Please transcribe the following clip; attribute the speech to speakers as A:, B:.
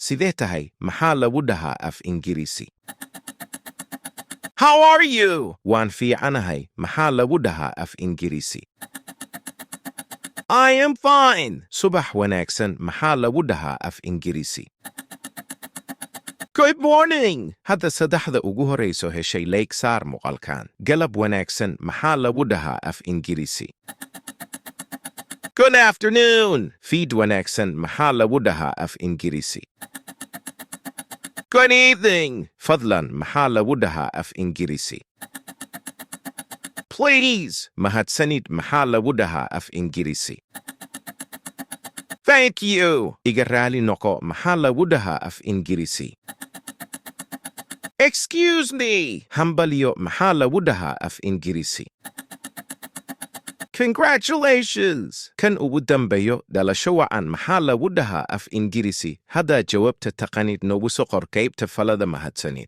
A: sidee tahay maxaa lagu dhahaa af Ingiriisi? How are you? Waan fiicanahay maxaa lagu dhahaa af Ingiriisi? I am fine. Subax wanaagsan maxaa lagu dhahaa af Ingiriisi? Good morning. Hadda saddexda ugu horeyso heshay leeg saar muuqaalkan. Galab wanaagsan maxaa lagu dhahaa af Ingiriisi? Good afternoon. Fiid wanaagsan maxaa lagu dhahaa af Ingiriisi? Good evening. Fadlan maxaa lagu dhahaa af Ingiriisi? Please. Mahadsanid maxaa lagu dhahaa af Ingiriisi? Thank you. Iga raali noqo maxaa lagu dhahaa af Ingiriisi? Excuse me. Hambalyo maxaa lagu dhahaa af Ingiriisi? Congratulations. Kan ugu dambeeyo dhalasho wacan maxaa lagu dhahaa af Ingiriisi? Hadda jawaabta taqaanid noogu soo qor qaybta falada mahadsanid.